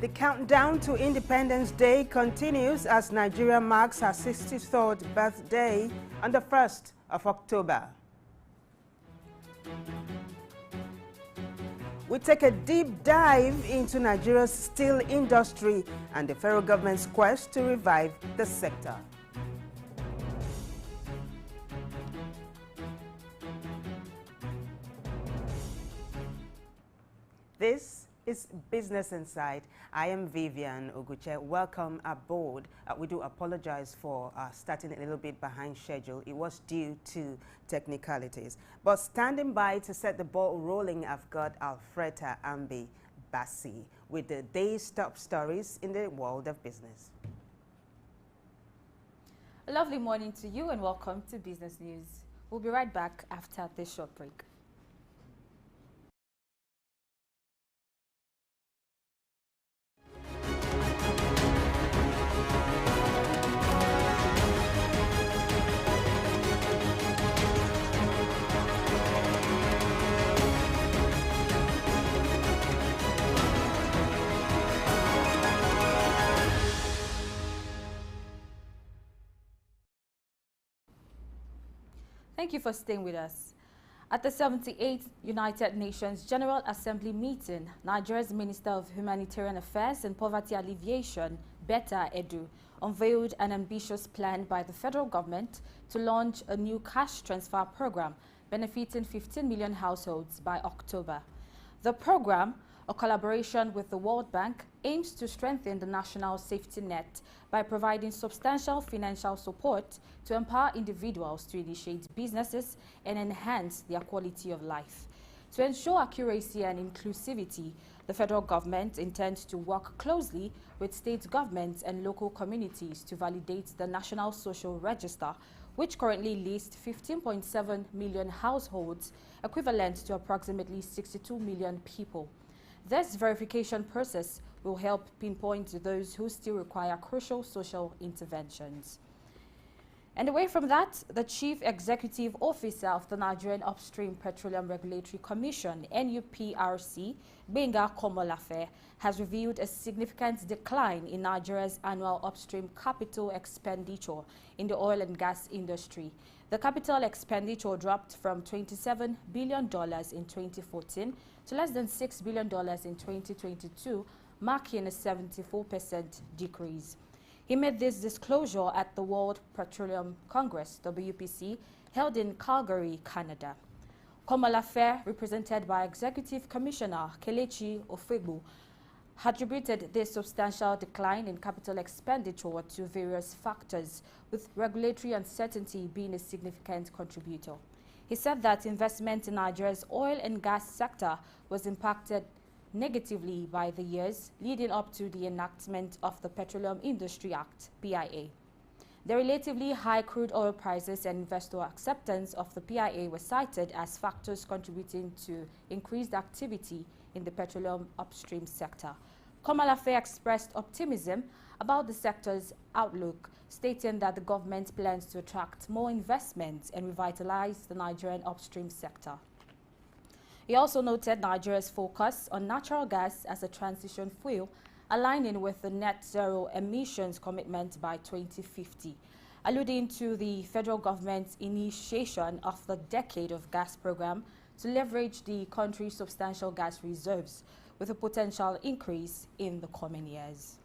The countdown to Independence Day continues as Nigeria marks her 63rd birthday on the 1st of October. We take a deep dive into Nigeria's steel industry and the federal government's quest to revive the sector. This is Business Insight. I am Vivian Oguche. Welcome aboard. We do apologize for starting a little bit behind schedule. It was due to technicalities. But standing by to set the ball rolling, I've got Alfreda Ambi Bassi with the day's top stories in the world of business. A lovely morning to you and welcome to Business News. We'll be right back after this short break. Thank you for staying with us. At the 78th United Nations General Assembly meeting, Nigeria's Minister of Humanitarian Affairs and Poverty Alleviation, Betta Edu, unveiled an ambitious plan by the federal government to launch a new cash transfer program benefiting 15 million households by October. The program, a collaboration with the World Bank, aims to strengthen the national safety net by providing substantial financial support to empower individuals to initiate businesses and enhance their quality of life. To ensure accuracy and inclusivity, the federal government intends to work closely with state governments and local communities to validate the National Social Register, which currently lists 15.7 million households, equivalent to approximately 62 million people. This verification process will help pinpoint those who still require crucial social interventions. And away from that, the Chief Executive Officer of the Nigerian Upstream Petroleum Regulatory Commission, NUPRC, Benga Komolafe, has revealed a significant decline in Nigeria's annual upstream capital expenditure in the oil and gas industry. The capital expenditure dropped from $27 billion in 2014 to less than $6 billion in 2022, marking a 74% decrease. He made this disclosure at the World Petroleum Congress, WPC, held in Calgary, Canada. Komolafe, represented by Executive Commissioner Kelechi Ofegbu, attributed this substantial decline in capital expenditure to various factors, with regulatory uncertainty being a significant contributor. He said that investment in Nigeria's oil and gas sector was impacted negatively by the years leading up to the enactment of the Petroleum Industry Act, PIA. The relatively high crude oil prices and investor acceptance of the PIA were cited as factors contributing to increased activity in the petroleum upstream sector. Komolafe expressed optimism about the sector's outlook, stating that the government plans to attract more investment and revitalize the Nigerian upstream sector. He also noted Nigeria's focus on natural gas as a transition fuel, aligning with the net zero emissions commitment by 2050, alluding to the federal government's initiation of the Decade of Gas program to leverage the country's substantial gas reserves, with a potential increase in the coming years.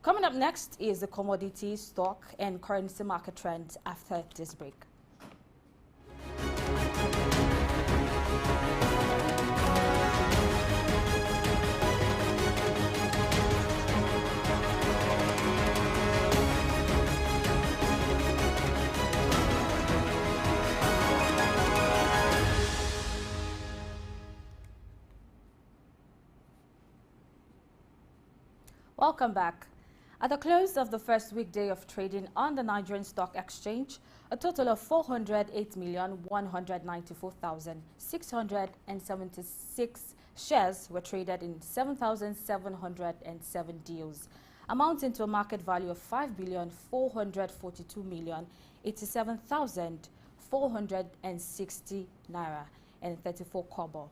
Coming up next is the commodities, stock, and currency market trends after this break. Welcome back. At the close of the first weekday of trading on the Nigerian Stock Exchange, a total of 408,194,676 shares were traded in 7,707 deals, amounting to a market value of 5,442,087,460 naira and 34 kobo.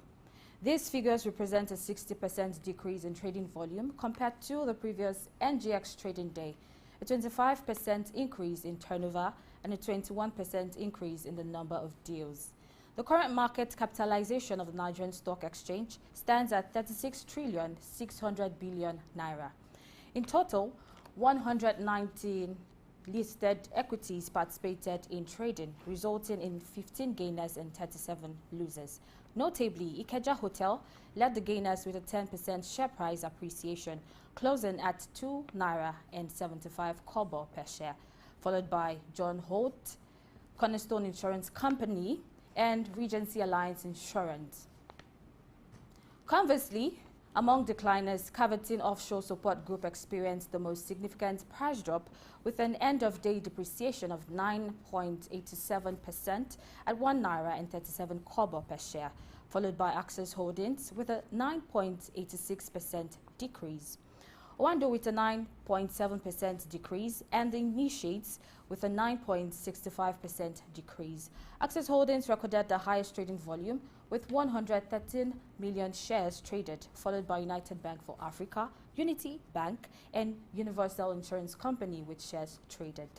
These figures represent a 60% decrease in trading volume compared to the previous NGX trading day, a 25% increase in turnover, and a 21% increase in the number of deals. The current market capitalization of the Nigerian Stock Exchange stands at 36,600 billion naira. In total, 119 listed equities participated in trading, resulting in 15 gainers and 37 losers. Notably, Ikeja Hotel led the gainers with a 10% share price appreciation, closing at 2 naira and 75 kobo per share, followed by John Holt, Cornerstone Insurance Company, and Regency Alliance Insurance. Conversely, among decliners, Caverton Offshore Support Group experienced the most significant price drop with an end-of-day depreciation of 9.87% at 1 naira and 37 kobo per share, followed by Access Holdings with a 9.86% decrease. Owando with a 9.7% decrease, and the Initiates with a 9.65% decrease. Access Holdings recorded the highest trading volume with 113 million shares traded, followed by United Bank for Africa, Unity Bank, and Universal Insurance Company with shares traded.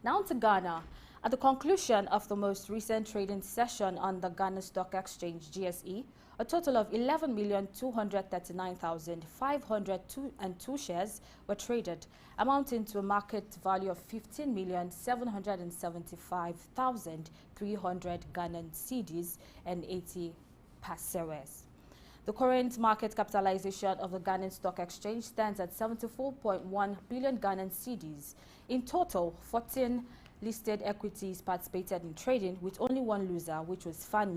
Now to Ghana. At the conclusion of the most recent trading session on the Ghana Stock Exchange GSE, a total of 11,239,502 shares were traded, amounting to a market value of 15,775,300 Ghanaian cedis and 80 paseres. The current market capitalization of the Ghanaian Stock Exchange stands at 74.1 billion Ghanaian cedis. In total, 14 listed equities participated in trading, with only one loser, which was Fan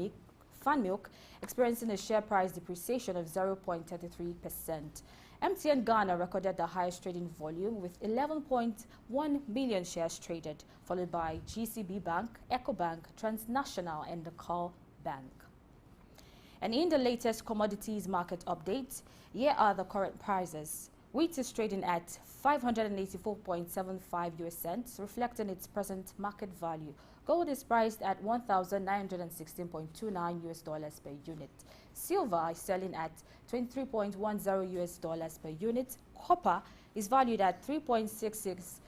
Milk, experiencing a share price depreciation of 0.33%. MTN Ghana recorded the highest trading volume with 11.1 million shares traded, followed by GCB Bank, EcoBank, Transnational, and the Call Bank. And in the latest commodities market update, here are the current prices. Wheat is trading at 584.75 US cents, reflecting its present market value. Gold is priced at $1,916.29 US dollars per unit. Silver is selling at $23.10 US dollars per unit. Copper is valued at $3.66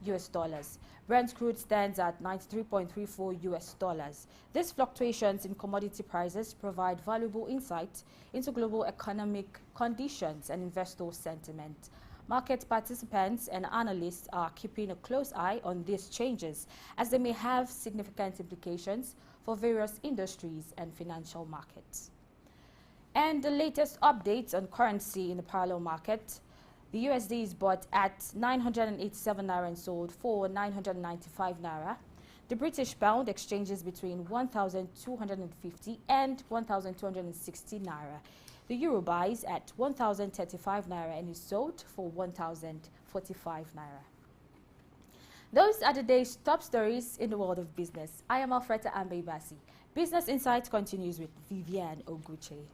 US dollars. Brent crude stands at $93.34 US dollars. These fluctuations in commodity prices provide valuable insight into global economic conditions and investor sentiment. Market participants and analysts are keeping a close eye on these changes, as they may have significant implications for various industries and financial markets. And the latest updates on currency in the parallel market: the USD is bought at 987 naira and sold for 995 naira. The British pound exchanges between 1,250 and 1,260 naira. The euro buys at 1,035 naira and is sold for 1,045 naira. Those are the day's top stories in the world of business. I am Alfreda Ambebasi. Business Insight continues with Vivian Oguche.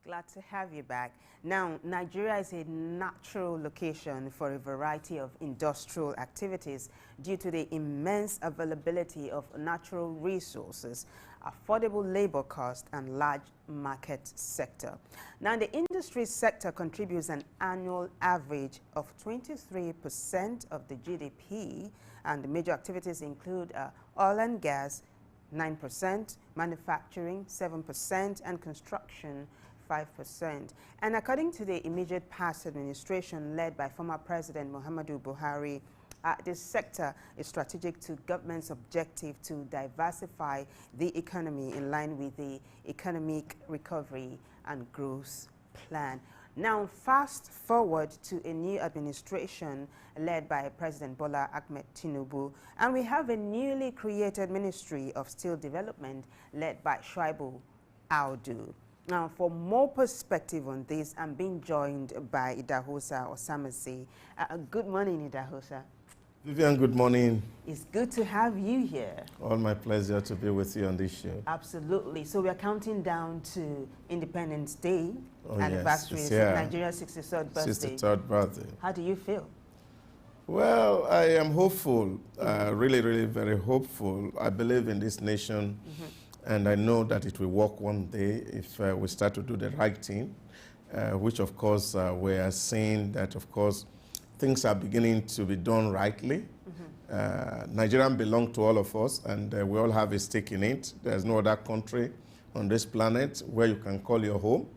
Glad to have you back. Now, Nigeria is a natural location for a variety of industrial activities due to the immense availability of natural resources, affordable labor cost, and large market sector. Now, the industry sector contributes an annual average of 23% of the GDP, and the major activities include oil and gas, 9%, manufacturing 7%, and construction 5%. And according to the immediate past administration led by former President Muhammadu Buhari, this sector is strategic to government's objective to diversify the economy in line with the economic recovery and growth plan. Now, fast forward to a new administration led by President Bola Ahmed Tinubu, and we have a newly created Ministry of Steel Development led by Shuaibu Audu. Now, for more perspective on this, I'm being joined by Idahosa Osamase. Good morning, Idahosa. Vivian, good morning. It's good to have you here. All my pleasure to be with you on this show. Absolutely. So we are counting down to Independence Day anniversary, yes, Nigeria's 63rd birthday. 63rd birthday. How do you feel? Well, I am hopeful, really, really very hopeful. I believe in this nation, and I know that it will work one day if we start to do the right thing, which, of course, we are seeing that, of course, things are beginning to be done rightly. Nigeria belongs to all of us, and we all have a stake in it. There's no other country on this planet where you can call your home.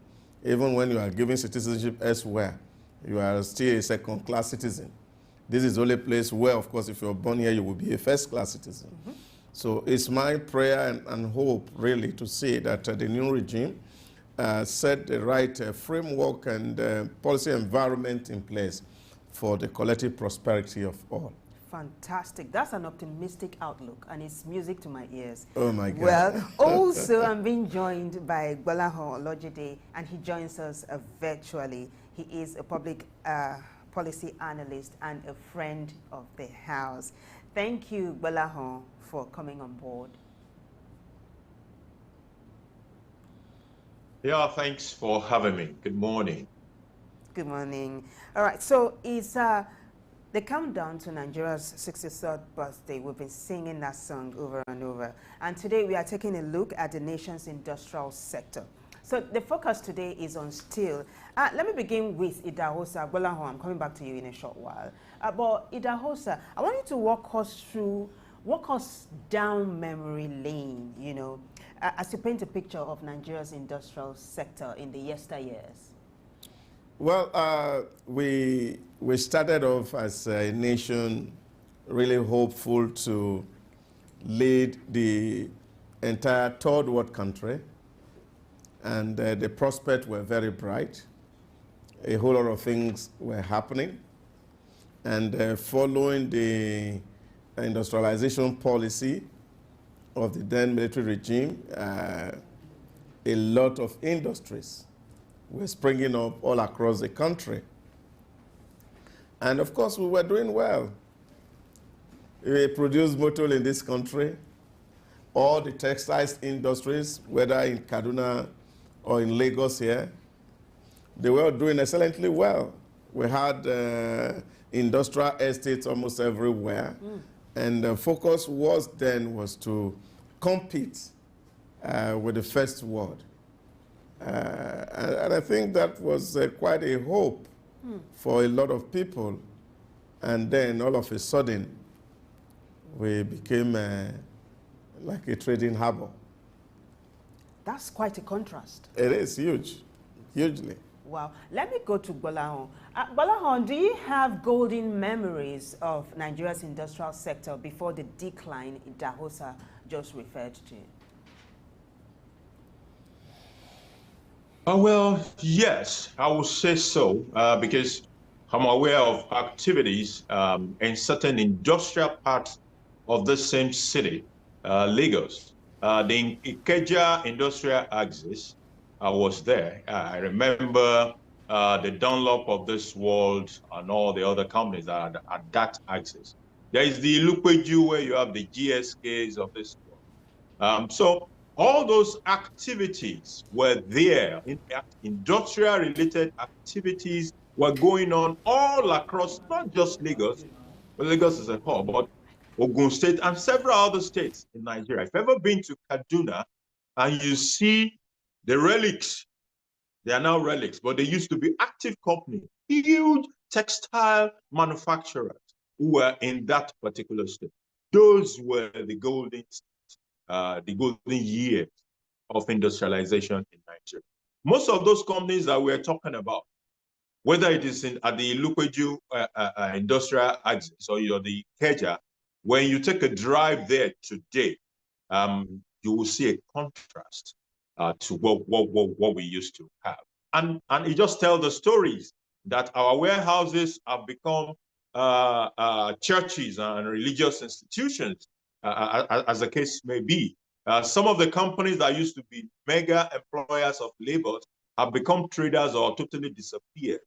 Even when you are given citizenship elsewhere, you are still a second-class citizen. This is the only place where, of course, if you're born here, you will be a first-class citizen. So it's my prayer and hope, really, to see that the new regime set the right framework and policy environment in place for the collective prosperity of all. Fantastic. That's an optimistic outlook, and it's music to my ears. Oh, my God. Well, also, I'm being joined by Gbolahan Olojide, and he joins us virtually. He is a public policy analyst and a friend of the house. Thank you, Gbolahan, for coming on board. Yeah, thanks for having me. Good morning. Good morning. All right, so it's the countdown to Nigeria's 63rd birthday. We've been singing that song over and over. And today we are taking a look at the nation's industrial sector. So the focus today is on steel. Let me begin with Idahosa. Gbolahan, I'm coming back to you in a short while. But Idahosa, I want you to walk us down memory lane, you know, as you paint a picture of Nigeria's industrial sector in the yesteryears. Well, we started off as a nation really hopeful to lead the entire third world country, and the prospects were very bright. A whole lot of things were happening, and following the industrialization policy of the then military regime, a lot of industries were springing up all across the country. And of course, we were doing well. We produced metal in this country. All the textiles industries, whether in Kaduna or in Lagos here, they were doing excellently well. We had industrial estates almost everywhere. And the focus was to compete with the first world. And I think that was quite a hope for a lot of people. And then all of a sudden, we became like a trading harbor. That's quite a contrast. It is huge, hugely. Wow. Let me go to Gbolahan. Gbolahan, do you have golden memories of Nigeria's industrial sector before the decline Idahosa just referred to? Well, yes, I would say so, because I'm aware of activities in certain industrial parts of the same city, Lagos. The Ikeja industrial axis was there. I remember the Dunlop of this world and all the other companies that are at that axis. There is the Lupeju where you have the GSKs of this world. So all those activities were there. Industrial-related activities were going on all across, not just Lagos, but Lagos is a hub, but Ogun State and several other states in Nigeria. If you've ever been to Kaduna and you see the relics, they are now relics, but they used to be active companies, huge textile manufacturers who were in that particular state. Those were the golden years of industrialization in Nigeria. Most of those companies that we're talking about, whether it is at the Lupeju industrial axis or the Keja, when you take a drive there today, you will see a contrast to what we used to have. And it just tells the stories that our warehouses have become churches and religious institutions, as the case may be. Some of the companies that used to be mega employers of labor have become traders or totally disappeared.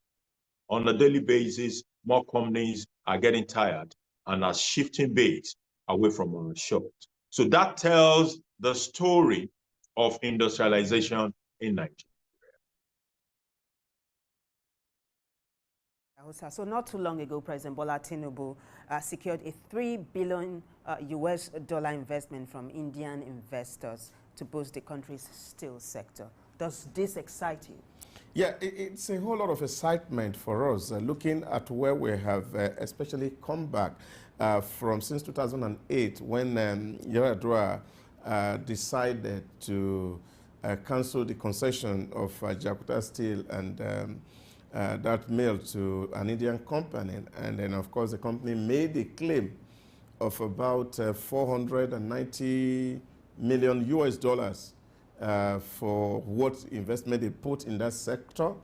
On a daily basis, more companies are getting tired and are shifting base away from our shores. So that tells the story of industrialization in Nigeria. So not too long ago, President Bola Tinubu secured a $3 billion US dollar investment from Indian investors to boost the country's steel sector. Does this excite you? Yeah, it's a whole lot of excitement for us, looking at where we have especially come back from since 2008 when Yar'Adua decided to cancel the concession of Jakarta Steel and that mill to an Indian company. And then, of course, the company made a claim of about 490 million US dollars for what investment they put in that sector.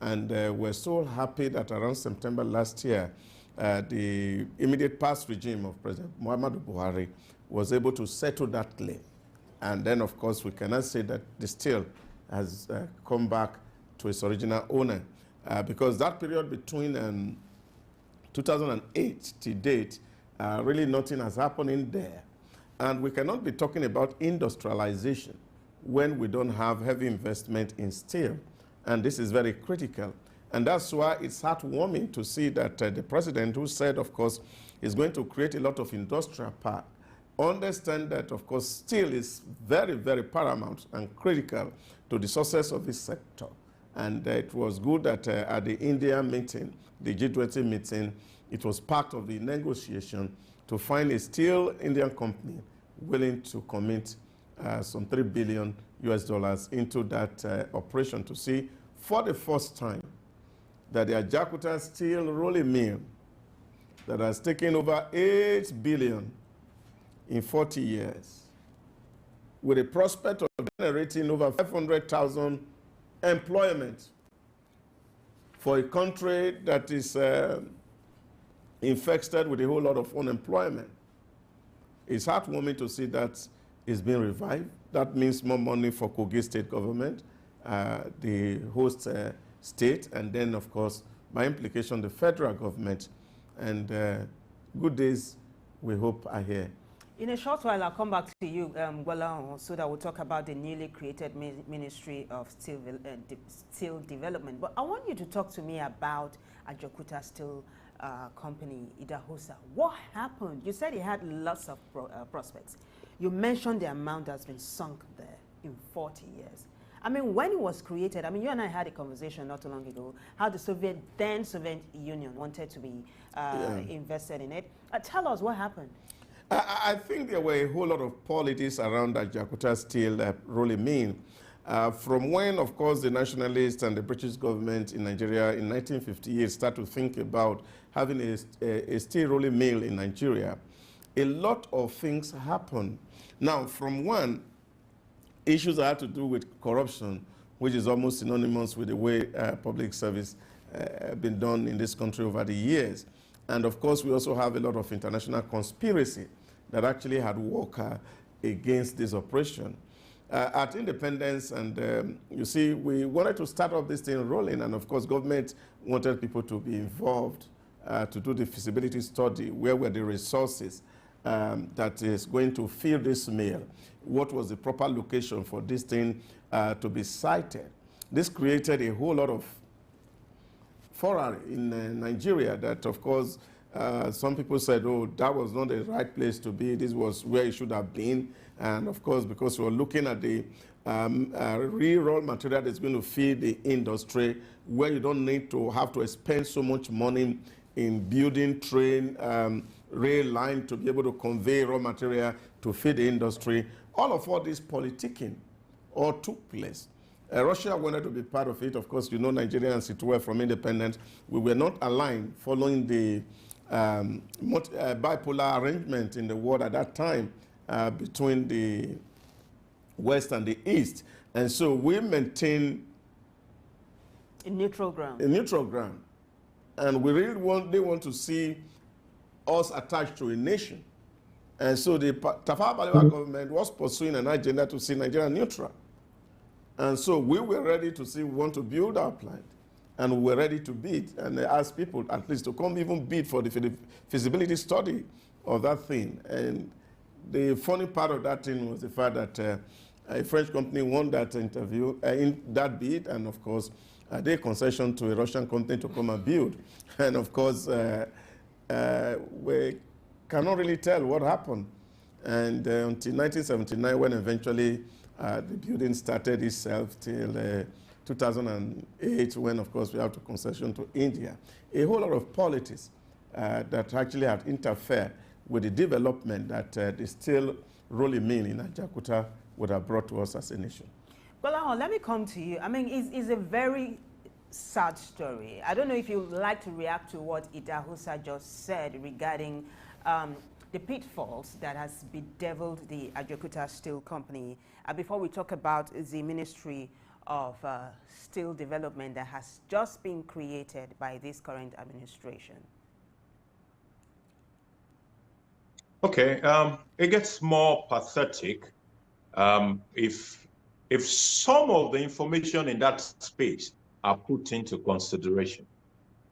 And we're so happy that around September last year, the immediate past regime of President Muhammadu Buhari was able to settle that claim. And then, of course, we cannot say that the steel has come back to its original owner. Because that period between 2008 to date, really nothing has happened in there. And we cannot be talking about industrialization when we don't have heavy investment in steel. And this is very critical. And that's why it's heartwarming to see that the president, who said, of course, is going to create a lot of industrial park, understand that, of course, steel is very, very paramount and critical to the success of this sector. And it was good that at the India meeting, the G20 meeting, it was part of the negotiation to find a steel Indian company willing to commit some $3 billion US dollars into that operation to see for the first time that the Jakarta Steel rolling mill that has taken over $8 billion in 40 years with a prospect of generating over 500,000 employment for a country that is infested with a whole lot of unemployment. It's heartwarming to see that it's being revived. That means more money for Kogi state government, the host state, and then, of course, by implication, the federal government. And good days, we hope, are here. In a short while, I'll come back to you, Gwala, so that we'll talk about the newly created Ministry of Steel Development. But I want you to talk to me about Jakarta Steel Company, Idahosa. What happened? You said it had lots of prospects. You mentioned the amount that's been sunk there in 40 years. I mean, when it was created, I mean, you and I had a conversation not too long ago, how the then Soviet Union wanted to be invested in it. Tell us what happened. I think there were a whole lot of politics around that Jakarta Steel rolling mill. From when, of course, the nationalists and the British government in Nigeria in 1958 started to think about having a steel rolling mill in Nigeria, a lot of things happened. Now, from one, issues that had to do with corruption, which is almost synonymous with the way public service been done in this country over the years. And of course, we also have a lot of international conspiracy that actually had worked against this operation. At independence, and you see, we wanted to start up this thing rolling, and of course, government wanted people to be involved to do the feasibility study, where were the resources. that is going to fill this mill? What was the proper location for this thing to be sited? This created a whole lot of furor in Nigeria that, of course, some people said, oh, that was not the right place to be. This was where it should have been. And, of course, because we're looking at the real raw material that's going to feed the industry, where you don't need to have to spend so much money in building train, rail line to be able to convey raw material to feed the industry. All this politicking all took place. Russia wanted to be part of it. Of course, you know, Nigerians, it were from independence. We were not aligned following the bipolar arrangement in the world at that time between the West and the East. And so we maintained a neutral ground. A neutral ground. And we really they want to see us attached to a nation. And so the Tafawa Balewa government was pursuing an agenda to see Nigeria neutral. And so we were ready to see, we want to build our plant. And we were ready to bid. And they asked people at least to come even bid for the feasibility study of that thing. And the funny part of that thing was the fact that a French company won that interview, in that bid, and of course, they concession to a Russian company to come and build. And of course, we cannot really tell what happened. And until 1979, when eventually the building started itself, till 2008, when of course we have to concession to India. A whole lot of politics that actually had interfered with the development that the steel rolling mill in Ajaokuta would have brought to us as a nation. Well, let me come to you. I mean, it's a very sad story. I don't know if you'd like to react to what Idahosa just said regarding the pitfalls that has bedeviled the Ajaokuta Steel Company. Before we talk about the Ministry of Steel Development that has just been created by this current administration. Okay, it gets more pathetic if some of the information in that space are put into consideration.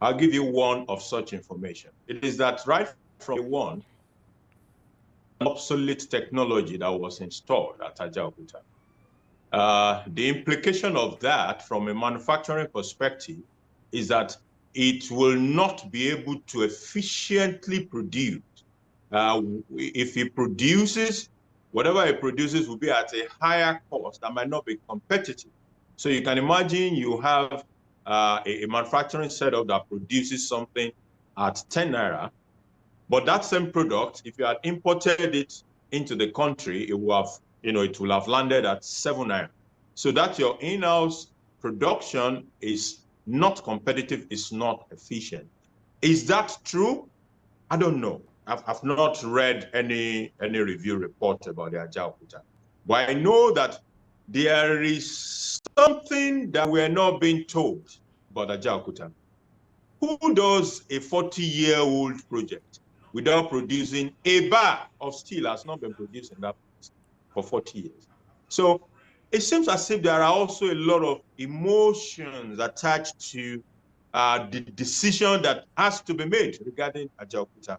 I'll give you one of such information. It is that right from one, obsolete technology that was installed at Ajaokuta. The implication of that from a manufacturing perspective is that it will not be able to efficiently produce. If it produces, whatever it produces will be at a higher cost that might not be competitive. So you can imagine you have a manufacturing setup that produces something at 10 naira, but that same product, if you had imported it into the country, it will have, it will have landed at 7 naira. So that your in-house production is not competitive, is not efficient. Is that true? I don't know. I've not read any review report about the Ajaokuta. But I know that there is something that we're not being told about Ajaokuta. Who does a 40-year-old project without producing a bar of steel? Has not been produced in that place for 40 years. So it seems as if there are also a lot of emotions attached to the decision that has to be made regarding Ajaokuta.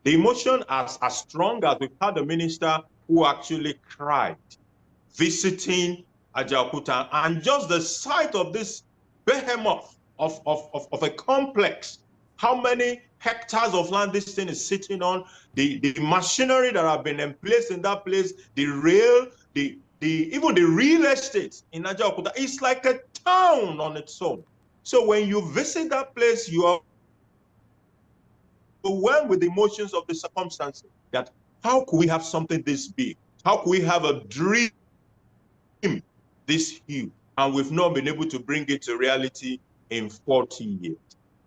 The emotion as strong as we've had a minister who actually cried visiting Ajaokuta, and just the sight of this behemoth of a complex, how many hectares of land this thing is sitting on, the machinery that have been in place in that place, the rail, even the real estate in Ajaokuta, it's like a town on its own. So when you visit that place, you are overwhelmed with the emotions of the circumstances, that how could we have something this big? How could we have a dream this huge, and we've not been able to bring it to reality in 40 years?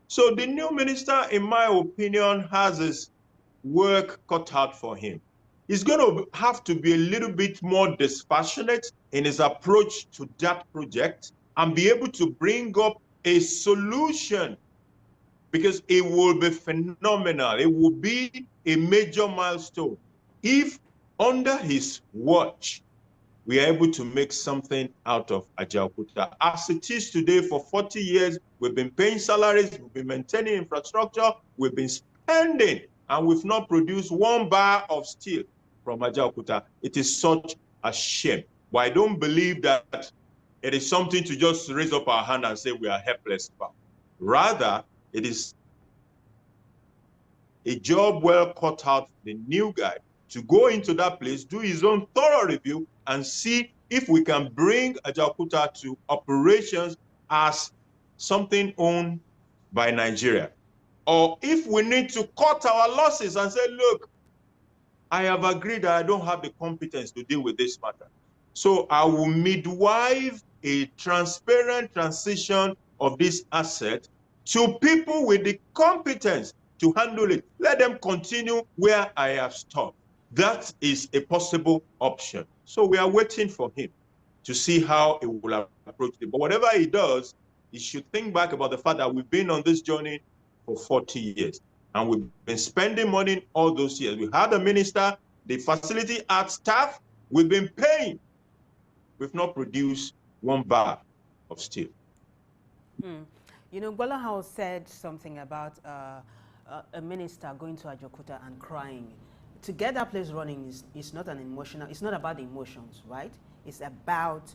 So the new minister, in my opinion, has his work cut out for him. He's going to have to be a little bit more dispassionate in his approach to that project and be able to bring up a solution, because it will be phenomenal. It will be a major milestone if under his watch we are able to make something out of Ajaokuta. As it is today, for 40 years, we've been paying salaries, we've been maintaining infrastructure, we've been spending and we've not produced 1 bar of steel from Ajaokuta. It is such a shame. But I don't believe that it is something to just raise up our hand and say we are helpless about. Rather, it is a job well cut out for the new guy to go into that place, do his own thorough review, and see if we can bring Ajaokuta to operations as something owned by Nigeria. Or if we need to cut our losses and say, look, I have agreed that I don't have the competence to deal with this matter. So I will midwife a transparent transition of this asset to people with the competence to handle it. Let them continue where I have stopped. That is a possible option. So we are waiting for him to see how he will approach it. But whatever he does, he should think back about the fact that we've been on this journey for 40 years. And we've been spending money all those years. We had a minister, the facility art staff, we've been paying. We've not produced 1 bar of steel. You know, Bola House said something about a minister going to Ajaokuta and crying. To get that place running is not an emotional, it's not about the emotions, right? It's about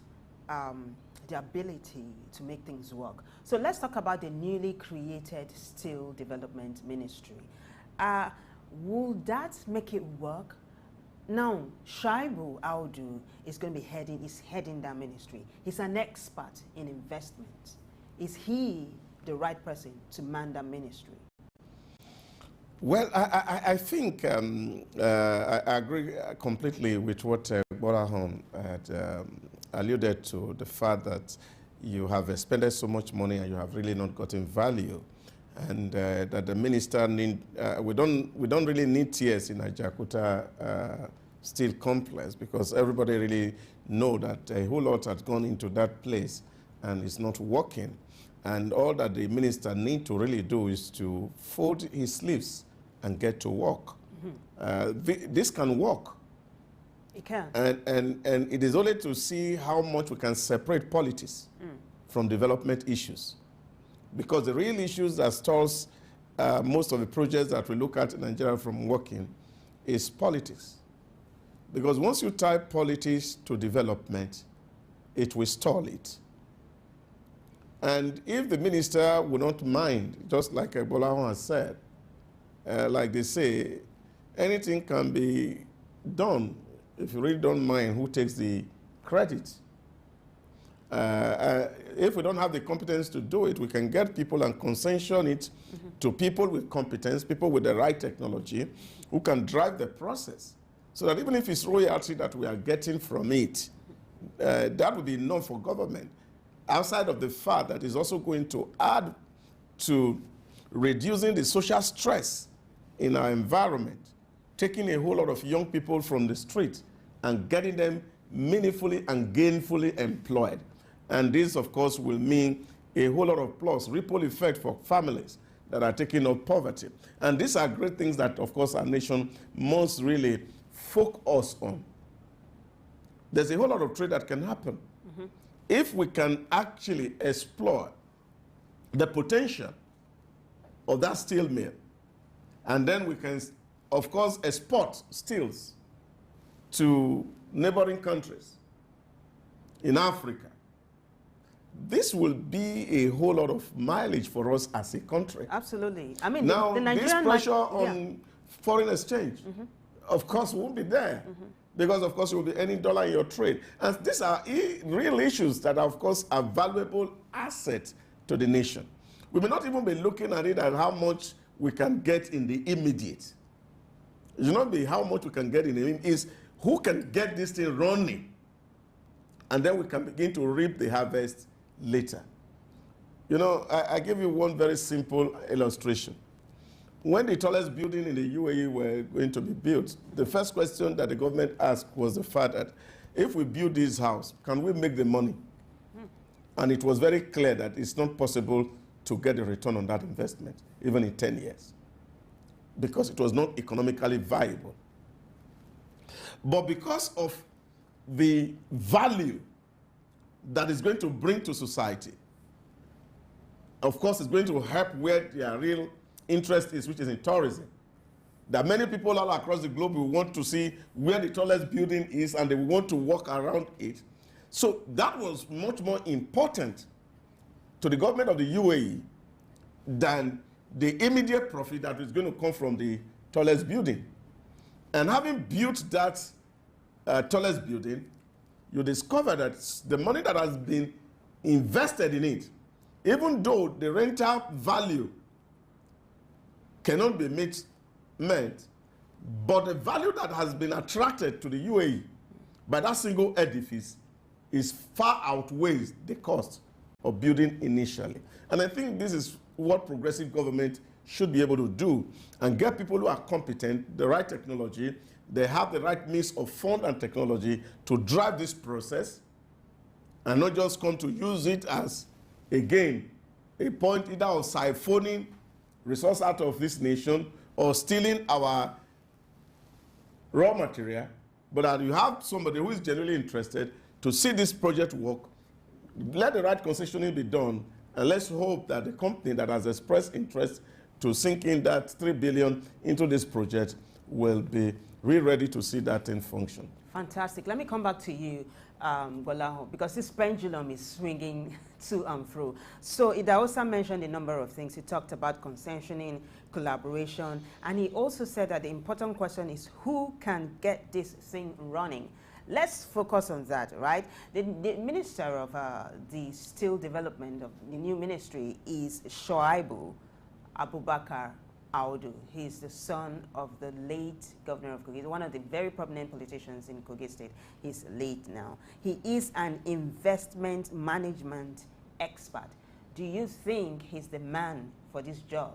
the ability to make things work. So let's talk about the newly created Steel Development Ministry. Will that make it work? Now, Shaibu Audu is going to be heading that ministry. He's an expert in investment. Is he the right person to man that ministry? Well, I think I agree completely with what Borahon had alluded to, the fact that you have expended so much money and you have really not gotten value, and that the minister we don't really need tears in Ajaokuta steel complex, because everybody really know that a whole lot has gone into that place and it's not working. And all that the minister need to really do is to fold his sleeves and get to work. This can work. It can. And it is only to see how much we can separate politics from development issues. Because the real issues that stalls most of the projects that we look at in Nigeria from working is politics. Because once you tie politics to development, it will stall it. And if the minister would not mind, just like Ebola has said, like they say, anything can be done. If you really don't mind, who takes the credit? If we don't have the competence to do it, we can get people and concession it to people with competence, people with the right technology, who can drive the process. So that even if it's royalty that we are getting from it, that would be enough for government. Outside of the fact that it's also going to add to reducing the social stress in our environment, taking a whole lot of young people from the street and getting them meaningfully and gainfully employed. And this, of course, will mean a whole lot of plus ripple effect for families that are taking up poverty. And these are great things that, of course, our nation must really focus on. There's a whole lot of trade that can happen. If we can actually explore the potential of that steel mill, and then we can, of course, export steels to neighboring countries in Africa, this will be a whole lot of mileage for us as a country. Absolutely. I mean, now, the Nigerian this pressure on foreign exchange, of course, won't be there. Because, of course, you will be earning dollar in your trade. And these are real issues that, of course, are valuable assets to the nation. We may not even be looking at it at how much we can get in the immediate. It should not be how much we can get in the immediate. It's who can get this thing running. And then we can begin to reap the harvest later. You know, I give you one very simple illustration. When the tallest building in the UAE were going to be built, the first question that the government asked was the fact that if we build this house, can we make the money? And it was very clear that it's not possible to get a return on that investment, even in 10 years, because it was not economically viable. But because of the value that is going to bring to society, of course, it's going to help where their real interest is, which is in tourism. that many people all across the globe will want to see where the tallest building is, and they will want to walk around it. So that was much more important to the government of the UAE than the immediate profit that is going to come from the tallest building. And having built that tallest building, you discover that the money that has been invested in it, even though the rental value cannot be met, but the value that has been attracted to the UAE by that single edifice is far outweighs the cost of building initially. And I think this is what progressive government should be able to do, and get people who are competent, the right technology, they have the right means of fund and technology to drive this process, and not just come to use it as, again, a point either of siphoning resource out of this nation or stealing our raw material, but that you have somebody who is genuinely interested to see this project work. Let the right concessioning be done, and let's hope that the company that has expressed interest to sink in that $3 billion into this project will be really ready to see that in function. Fantastic. Let me come back to you, Gbolahan, because this pendulum is swinging to and fro. So Idahosa mentioned a number of things. He talked about concessioning, collaboration, and he also said that the important question is who can get this thing running. Let's focus on that, right? The Minister of the Steel Development of the new ministry is Shoaibu Abubakar Audu. He's the son of the late governor of Kogi, one of the very prominent politicians in Kogi State. He's late now. He is an investment management expert. Do you think he's the man for this job?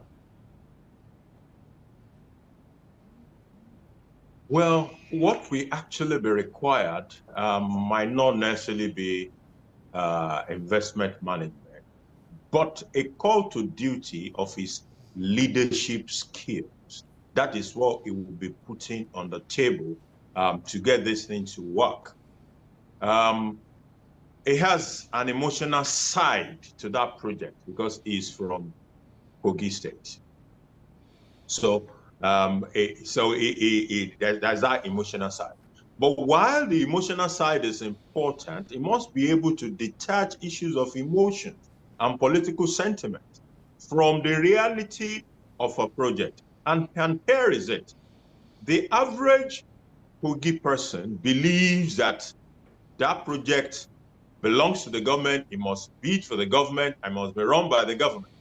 Well, what we actually be required might not necessarily be investment management, but a call to duty of his leadership skills. That is what he will be putting on the table to get this thing to work. It has an emotional side to that project because he's from Kogi State. So there's that emotional side. But while the emotional side is important, it must be able to detach issues of emotion and political sentiment from the reality of a project. And here is it. The average Kogi person believes that that project belongs to the government, it must be for the government, and must be run by the government.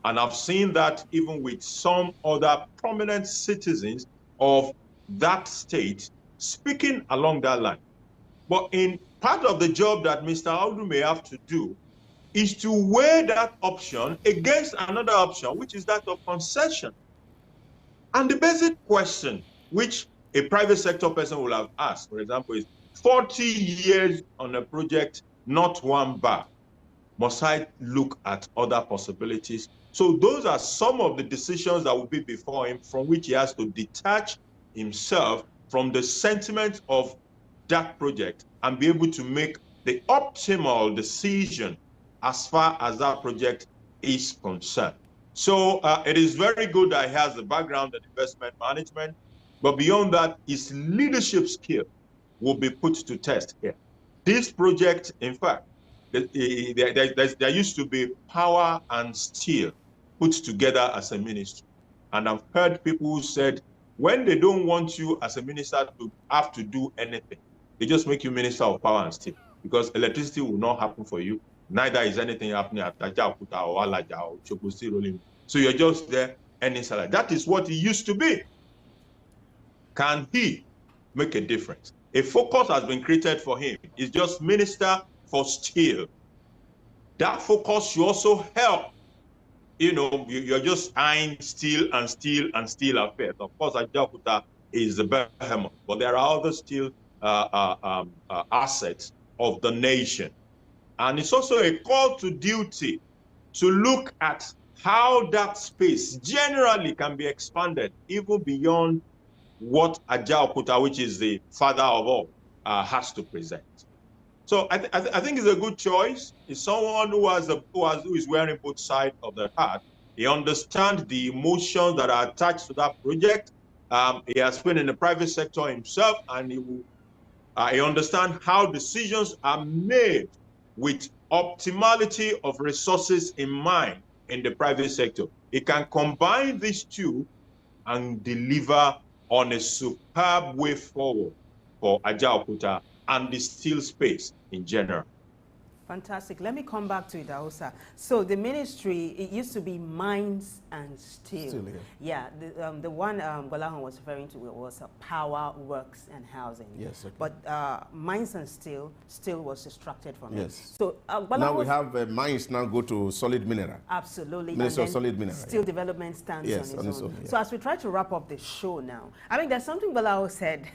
And I've seen that even with some other prominent citizens of that state speaking along that line. But in part of the job that Mr. Audu may have to do is to weigh that option against another option, which is that of concession. And the basic question, which a private sector person will have asked, for example, is 40 years on a project, not one bar. Must I look at other possibilities? So those are some of the decisions that will be before him, from which he has to detach himself from the sentiment of that project and be able to make the optimal decision as far as that project is concerned. So it is very good that he has the background in investment management, but beyond that, his leadership skill will be put to test here. This project, in fact, there used to be power and steel put together as a ministry. And I've heard people who said, when they don't want you as a minister to have to do anything, they just make you minister of power and steel, because electricity will not happen for you. Neither is anything happening at Tajakuta or Alaja or Chokosi rolling. So you're just there earning salary. That is what it used to be. Can he make a difference? A focus has been created for him. It's just minister for steel. That focus should also help. You know, you're just eyeing steel and steel and steel affairs. Of course, Ajakuta is the behemoth, but there are other steel assets of the nation. And it's also a call to duty to look at how that space generally can be expanded even beyond what Ajakuta, which is the father of all, has to present. So I think it's a good choice. It's someone who is wearing both sides of the hat, He understands the emotions that are attached to that project. He has been in the private sector himself, and he understands how decisions are made with optimality of resources in mind in the private sector. He can combine these two and deliver on a superb way forward for Ajaokuta and the steel space in general. Fantastic. Let me come back to it, Aosa. So the ministry, it used to be mines and steel. Steel, yeah. The one Golahon was referring to was power, works, and housing. Yes, okay. But mines and steel was extracted from Yes. it. So now we have mines now go to solid mineral. Absolutely. Minister of solid mineral. Steel development stands on its own. Yeah. So as we try to wrap up the show now, I mean, there's something Golahon said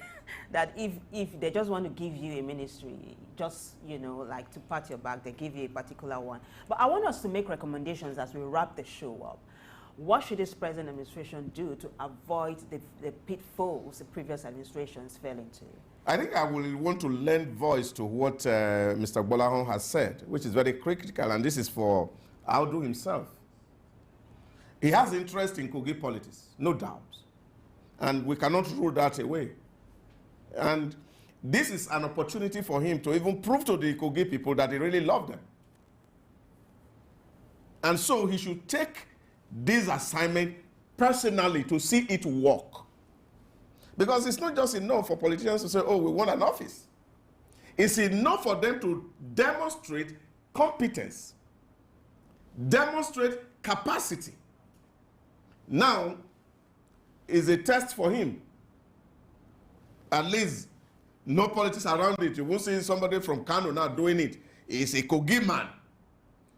that if they just want to give you a ministry, just, you know, like to pat your back, they give you a particular one. But I want us to make recommendations as we wrap the show up. What should this present administration do to avoid the pitfalls the previous administrations fell into? I think I will want to lend voice to what Mr. Bolahon has said, which is very critical, and this is for Audu himself. He has interest in Kogi politics, no doubt, and we cannot rule that away. And this is an opportunity for him to even prove to the Kogi people that he really loved them. And so he should take this assignment personally to see it work. Because it's not just enough for politicians to say, oh, we want an office. It's enough for them to demonstrate competence, demonstrate capacity. Now is a test for him. At least no politics around it. You won't see somebody from Kano now doing it. It's a Kogi man.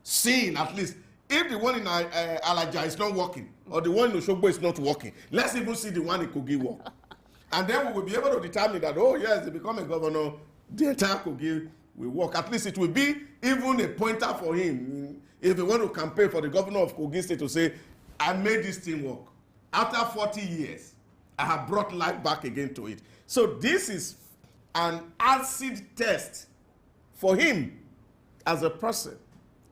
Seeing at least, if the one in Alaja is not working, or the one in Oshogbo is not working, let's even see the one in Kogi work. And then we will be able to determine that, oh yes, they become a governor, the entire Kogi will work. At least it will be even a pointer for him. If he want to campaign for the governor of Kogi State to say, I made this thing work. After 40 years, I have brought life back again to it. So this is an acid test for him as a person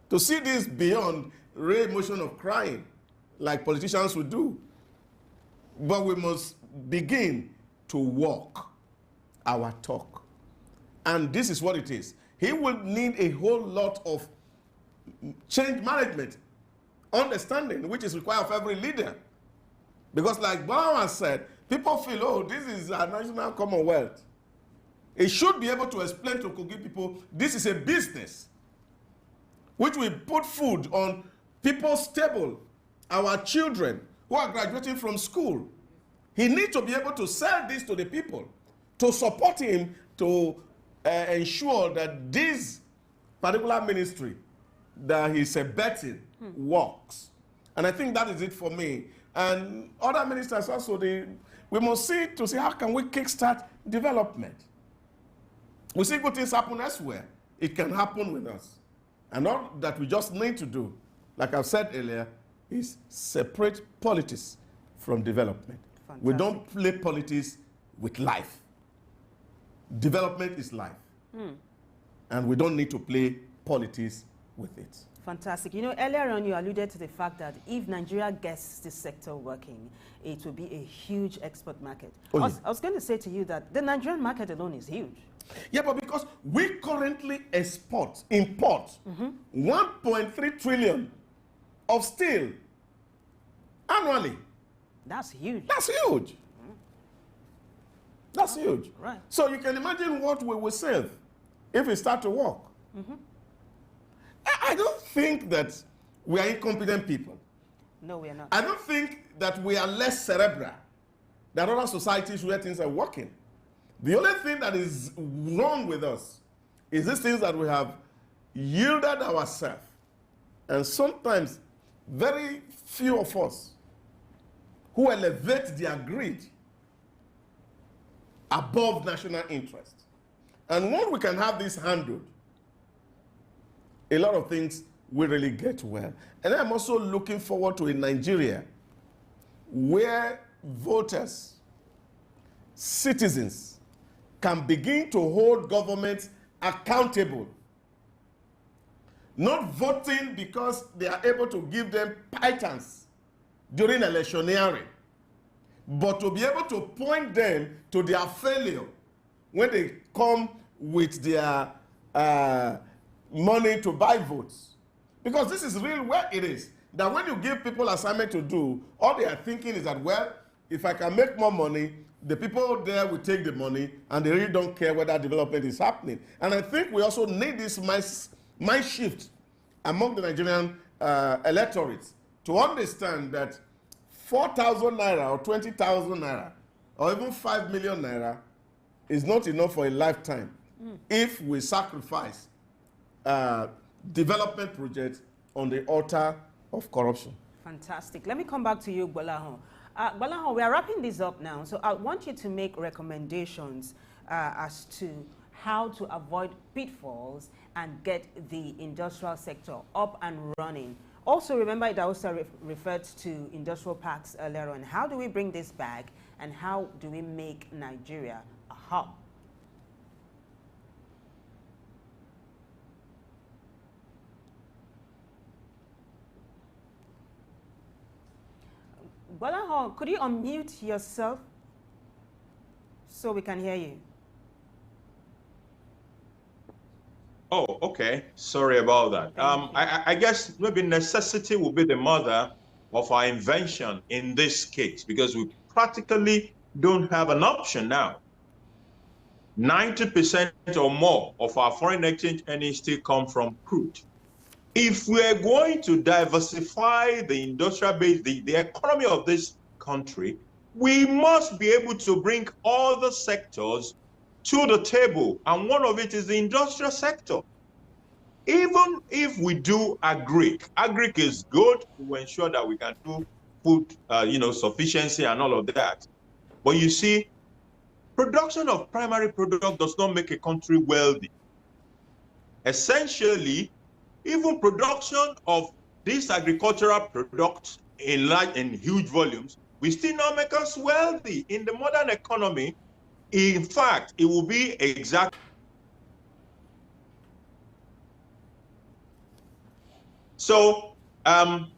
to see this beyond real emotion of crying like politicians would do. But we must begin to walk our talk. And this is what it is. He will need a whole lot of change management, understanding, which is required of every leader. Because like Balawan said, people feel, oh, this is a national commonwealth. It should be able to explain to Kogi people, this is a business which will put food on people's table, our children who are graduating from school. He needs to be able to sell this to the people, to support him, to ensure that this particular ministry that he's abetting works. And I think that is it for me. And other ministers also, we must see to see how can we kickstart development. We see good things happen elsewhere. It can happen with us. And all that we just need to do, like I've said earlier, is separate politics from development. Fantastic. We don't play politics with life. Development is life. And we don't need to play politics with it. Fantastic. You know, earlier on you alluded to the fact that if Nigeria gets this sector working, it will be a huge export market. Oh, I was going to say to you that the Nigerian market alone is huge. Yeah, but because we currently import 1.3 trillion of steel annually. That's huge. That's huge. That's huge. Right. So you can imagine what we will save if we start to work. I don't think that we are incompetent people. No, we are not. I don't think that we are less cerebral than other societies where things are working. The only thing that is wrong with us is these things that we have yielded ourselves. And sometimes very few of us who elevate their greed above national interest. And when we can have this handled, a lot of things will really get well. And I'm also looking forward to a Nigeria where voters, citizens, can begin to hold governments accountable. Not voting because they are able to give them pittance during electioneering, but to be able to point them to their failure when they come with their money to buy votes. Because this is really where it is. That when you give people assignment to do, all they are thinking is that, well, if I can make more money, the people there will take the money, and they really don't care whether development is happening. And I think we also need this mind shift among the Nigerian electorate to understand that 4,000 naira or 20,000 naira or even 5 million naira is not enough for a lifetime if we sacrifice development projects on the altar of corruption. Fantastic. Let me come back to you, Gbolahan. Gbolahan, we are wrapping this up now, so I want you to make recommendations as to how to avoid pitfalls and get the industrial sector up and running. Also, remember, it also referred to industrial parks earlier on. How do we bring this back, and how do we make Nigeria a hub? Gbolahan, could you unmute yourself so we can hear you? Oh, okay. Sorry about that. I guess maybe necessity will be the mother of our invention in this case, because we practically don't have an option now. 90% or more of our foreign exchange earnings still come from crude. If we're going to diversify the industrial base, the economy of this country, we must be able to bring all the sectors to the table, and one of it is the industrial sector. Even if we do agric is good to ensure that we can do food, sufficiency and all of that. But you see, production of primary product does not make a country wealthy. Essentially, even production of these agricultural products in huge volumes will still not make us wealthy in the modern economy. In fact, it will be exactly. So I'm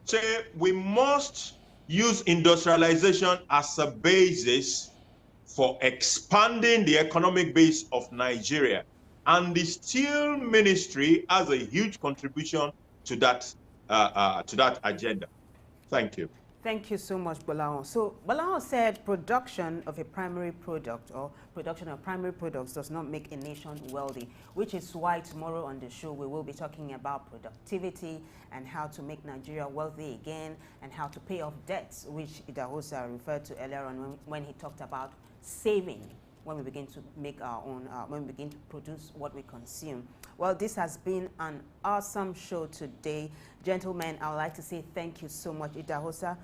saying we must use industrialization as a basis for expanding the economic base of Nigeria. And the Steel Ministry has a huge contribution to that agenda. Thank you. Thank you so much, Gbolahan. So Gbolahan said production of a primary product or production of primary products does not make a nation wealthy, which is why tomorrow on the show we will be talking about productivity and how to make Nigeria wealthy again and how to pay off debts, which Idahosa referred to earlier on when he talked about saving when we begin to make our own, when we begin to produce what we consume. Well, this has been an awesome show today. Gentlemen, I would like to say thank you so much. Idahosa,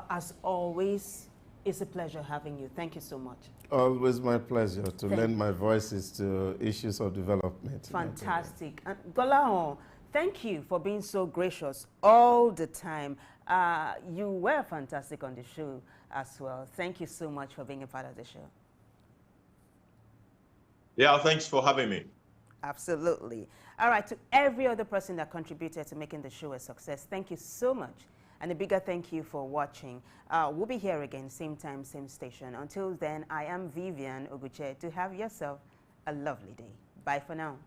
as always, it's a pleasure having you. Thank you so much. Always my pleasure to lend my voices to issues of development. Fantastic. And Gbolahan, thank you for being so gracious all the time. You were fantastic on the show as well. Thank you so much for being a part of the show. Yeah, thanks for having me. Absolutely. All right, to every other person that contributed to making the show a success, thank you so much. And a bigger thank you for watching. We'll be here again, same time, same station. Until then, I am Vivian Oguche. To have yourself a lovely day. Bye for now.